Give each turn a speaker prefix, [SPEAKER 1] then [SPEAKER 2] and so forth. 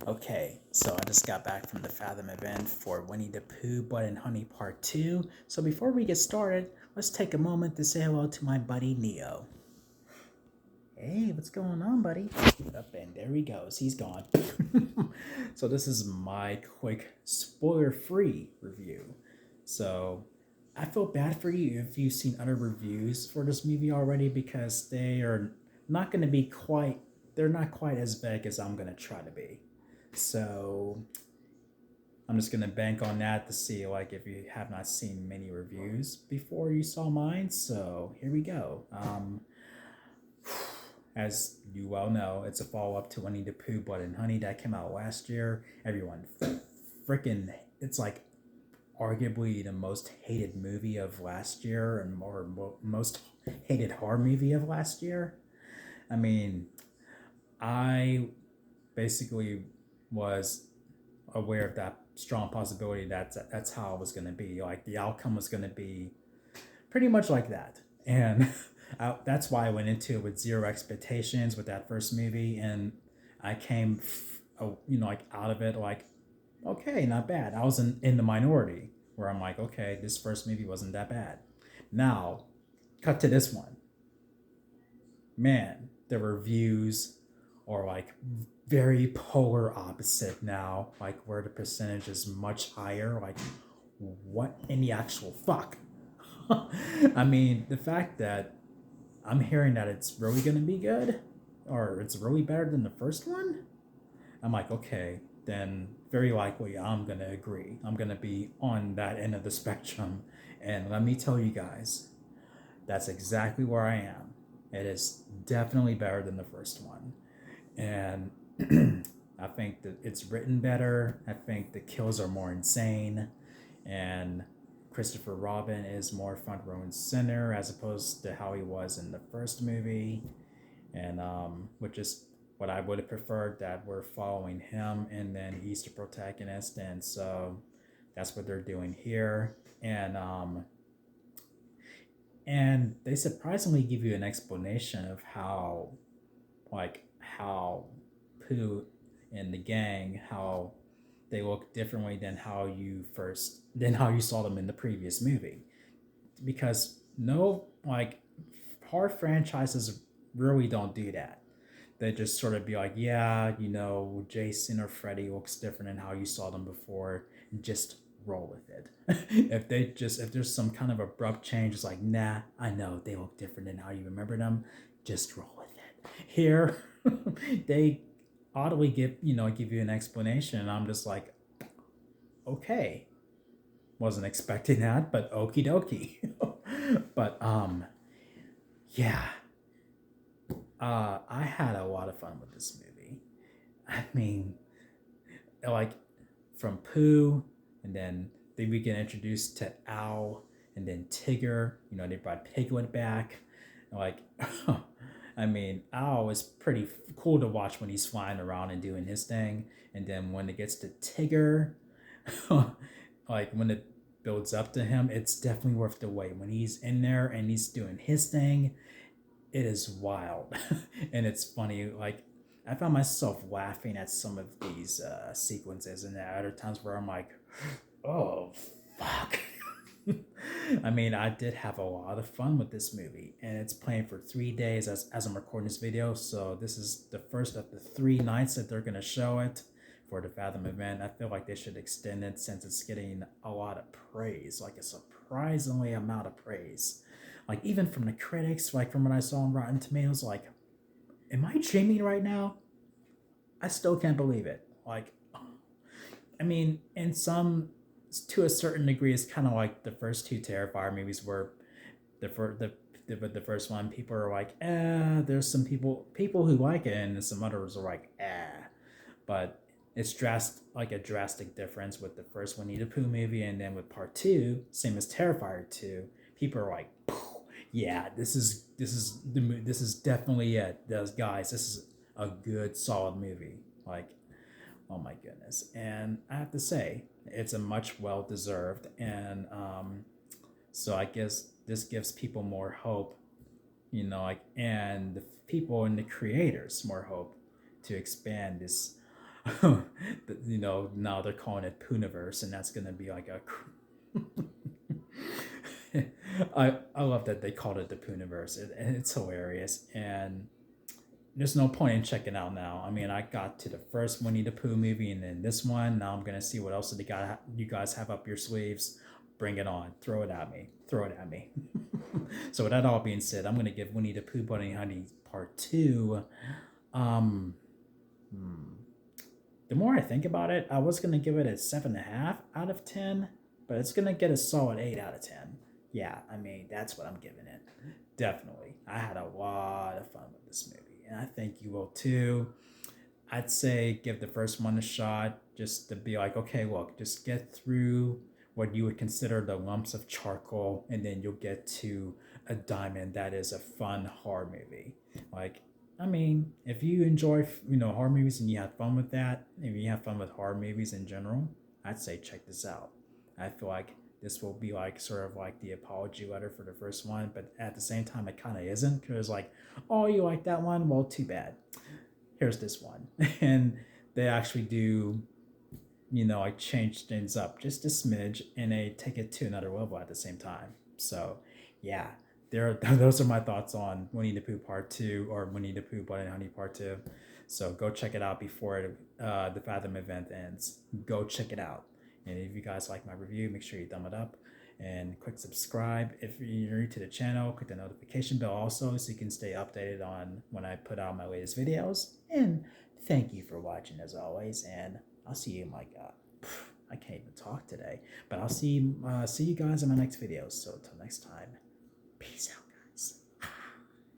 [SPEAKER 1] Okay, so I just got back from the Fathom event for Winnie the Pooh, Blood and Honey Part 2. So before we get started, let's take a moment to say hello to my buddy Neo. Hey, what's going on, buddy? Up and there he goes. He's gone. So this is my quick spoiler-free review. So I feel bad for you if you've seen other reviews for this movie already because they are not going to be quite. They're not quite as vague as I'm going to try to be. So I'm just gonna bank on that to see like if you have not seen many reviews before you saw mine. So here we go. As you well know, it's a follow up to Winnie the Pooh, Blood and Honey that came out last year. Everyone freaking, it's like arguably the most hated movie of last year and most hated horror movie of last year. I mean, I basically was aware of that strong possibility that that's how it was going to be. Like the outcome was going to be pretty much like that, and that's why I went into it with zero expectations with that first movie, and I came, like out of it like, okay, not bad. I was in the minority where I'm like, okay, this first movie wasn't that bad. Now, cut to this one. Man, the reviews are like very polar opposite now, like where the percentage is much higher. Like, what in the actual fuck? I mean, the fact that I'm hearing that it's really gonna be good, or it's really better than the first one, I'm like, okay, then very likely I'm gonna agree. I'm gonna be on that end of the spectrum. And let me tell you guys, that's exactly where I am. It is definitely better than the first one. And I think that it's written better. I think the kills are more insane. And Christopher Robin is more front row and center as opposed to how he was in the first movie. And which is what I would have preferred, that we're following him and then he's the protagonist. And so that's what they're doing here. And they surprisingly give you an explanation of how Pooh and the gang, how they look differently than how you saw them in the previous movie. Because no, like, horror franchises really don't do that. They just sort of be like, yeah, Jason or Freddy looks different than how you saw them before. Just roll with it. If there's some kind of abrupt change, it's like, nah, I know they look different than how you remember them. Just roll with it. Here, they oddly give you an explanation, and I'm just like, okay, wasn't expecting that, but okie dokie. But yeah, I had a lot of fun with this movie. I mean, like, from Pooh, and then we get introduced to Owl, and then Tigger. They brought Piglet back. Like, I mean, Owl is pretty cool to watch when he's flying around and doing his thing. And then when it gets to Tigger, like when it builds up to him, it's definitely worth the wait. When he's in there and he's doing his thing, it is wild. And it's funny. Like, I found myself laughing at some of these sequences, and there are other times where I'm like, oh, fuck. I mean, I did have a lot of fun with this movie, and it's playing for 3 days as I'm recording this video. So this is the first of the 3 nights that they're gonna show it for the Fathom event. I feel like they should extend it since it's getting a lot of praise, like a surprisingly amount of praise. Like, even from the critics, like from what I saw on Rotten Tomatoes, like, am I dreaming right now? I still can't believe it. Like, I mean, in some, to a certain degree, it's kind of like the first two Terrifier movies where the first one, people are like, there's some people who like it, and some others are like, but it's like a drastic difference with the first Winnie the Pooh movie, and then with part two, same as Terrifier 2, people are like, yeah, this is definitely it. Those guys, this is a good solid movie. Like, oh my goodness. And I have to say, it's a much well deserved, and so I guess this gives people more hope, like, and the people and the creators more hope to expand this You know, now they're calling it Pooniverse, and that's gonna be like a. I love that they called it the Pooniverse. It's hilarious, and there's no point in checking out now. I mean, I got to the first Winnie the Pooh movie, and then this one. Now I'm gonna see what else you guys have up your sleeves. Bring it on. Throw it at me. Throw it at me. So with that all being said, I'm gonna give Winnie the Pooh Bunny Honey Part Two. Um, hmm, the more I think about it, I was gonna give it a 7.5 out of 10, but it's gonna get a solid 8 out of 10. Yeah, I mean that's what I'm giving it. Definitely, I had a lot of fun with this movie, and I think you will too. I'd say give the first one a shot, just to be like, okay, look, just get through what you would consider the lumps of charcoal, and then you'll get to a diamond that is a fun horror movie. Like, I mean, if you enjoy, horror movies and you have fun with that, if you have fun with horror movies in general, I'd say check this out. I feel like this will be like sort of like the apology letter for the first one, but at the same time, it kind of isn't, because like, oh, you like that one? Well, too bad. Here's this one. And they actually do, like change things up just a smidge, and they take it to another level at the same time. So yeah, those are my thoughts on Winnie the Pooh Part 2, or Winnie the Pooh Blood and Honey Part 2. So go check it out before the Fathom event ends. Go check it out. And if you guys like my review, make sure you thumb it up and click subscribe. If you're new to the channel, click the notification bell also, so you can stay updated on when I put out my latest videos. And thank you for watching as always, and I'll see you, my God. I can't even talk today, but I'll see you guys in my next video. So until next time, peace out.